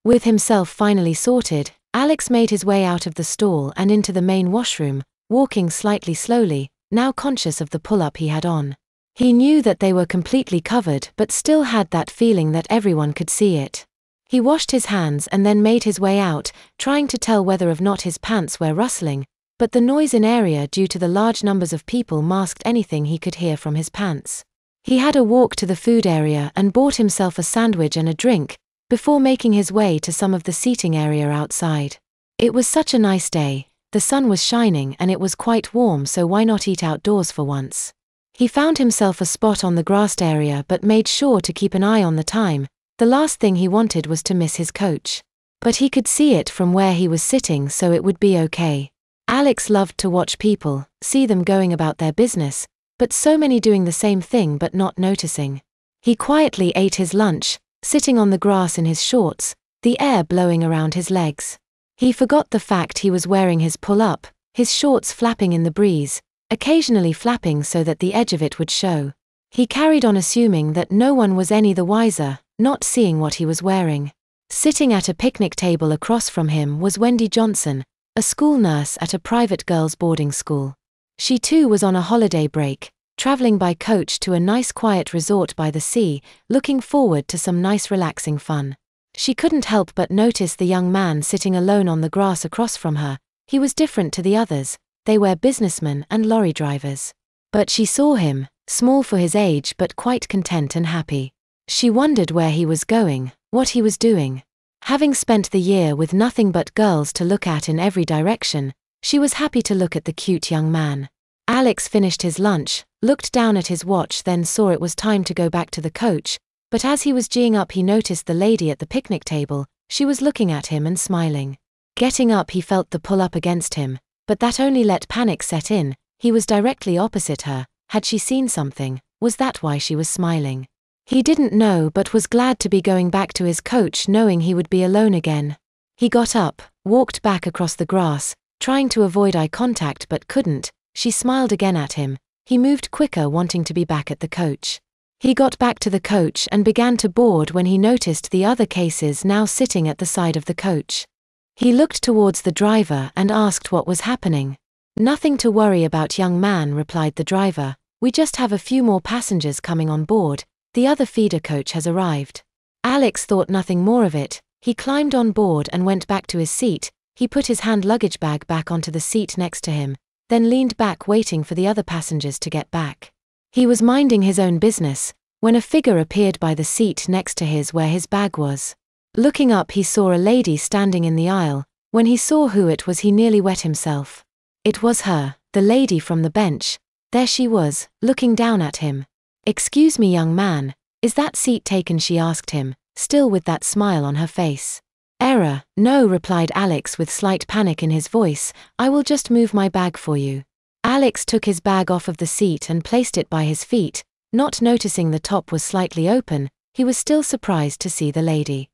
With himself finally sorted, Alex made his way out of the stall and into the main washroom, walking slightly slowly, now conscious of the pull-up he had on. He knew that they were completely covered but still had that feeling that everyone could see it. He washed his hands and then made his way out, trying to tell whether or not his pants were rustling, but the noise in area due to the large numbers of people masked anything he could hear from his pants. He had a walk to the food area and bought himself a sandwich and a drink, before making his way to some of the seating area outside. It was such a nice day, the sun was shining and it was quite warm, so why not eat outdoors for once? He found himself a spot on the grassed area but made sure to keep an eye on the time. The last thing he wanted was to miss his coach. But he could see it from where he was sitting, so it would be okay. Alex loved to watch people, see them going about their business, but so many doing the same thing but not noticing. He quietly ate his lunch, sitting on the grass in his shorts, the air blowing around his legs. He forgot the fact he was wearing his pull-up, his shorts flapping in the breeze, occasionally flapping so that the edge of it would show. He carried on assuming that no one was any the wiser, not seeing what he was wearing. Sitting at a picnic table across from him was Wendy Johnson, a school nurse at a private girls' boarding school. She too was on a holiday break, traveling by coach to a nice quiet resort by the sea, looking forward to some nice relaxing fun. She couldn't help but notice the young man sitting alone on the grass across from her. He was different to the others, they were businessmen and lorry drivers. But she saw him, small for his age but quite content and happy. She wondered where he was going, what he was doing. Having spent the year with nothing but girls to look at in every direction, she was happy to look at the cute young man. Alex finished his lunch, looked down at his watch, then saw it was time to go back to the coach, but as he was geeing up he noticed the lady at the picnic table. She was looking at him and smiling. Getting up he felt the pull up against him, but that only let panic set in. He was directly opposite her. Had she seen something? Was that why she was smiling? He didn't know but was glad to be going back to his coach, knowing he would be alone again. He got up, walked back across the grass, trying to avoid eye contact but couldn't. She smiled again at him. He moved quicker, wanting to be back at the coach. He got back to the coach and began to board when he noticed the other cases now sitting at the side of the coach. He looked towards the driver and asked what was happening. "Nothing to worry about, young man," replied the driver. "We just have a few more passengers coming on board. The other feeder coach has arrived." Alex thought nothing more of it. He climbed on board and went back to his seat. He put his hand luggage bag back onto the seat next to him, then leaned back waiting for the other passengers to get back. He was minding his own business when a figure appeared by the seat next to his where his bag was. Looking up he saw a lady standing in the aisle. When he saw who it was he nearly wet himself. It was her, the lady from the bench. There she was, looking down at him. "Excuse me, young man, is that seat taken?" she asked him, still with that smile on her face. "Error, no," replied Alex with slight panic in his voice. "I will just move my bag for you." Alex took his bag off of the seat and placed it by his feet. Not noticing the top was slightly open, he was still surprised to see the lady.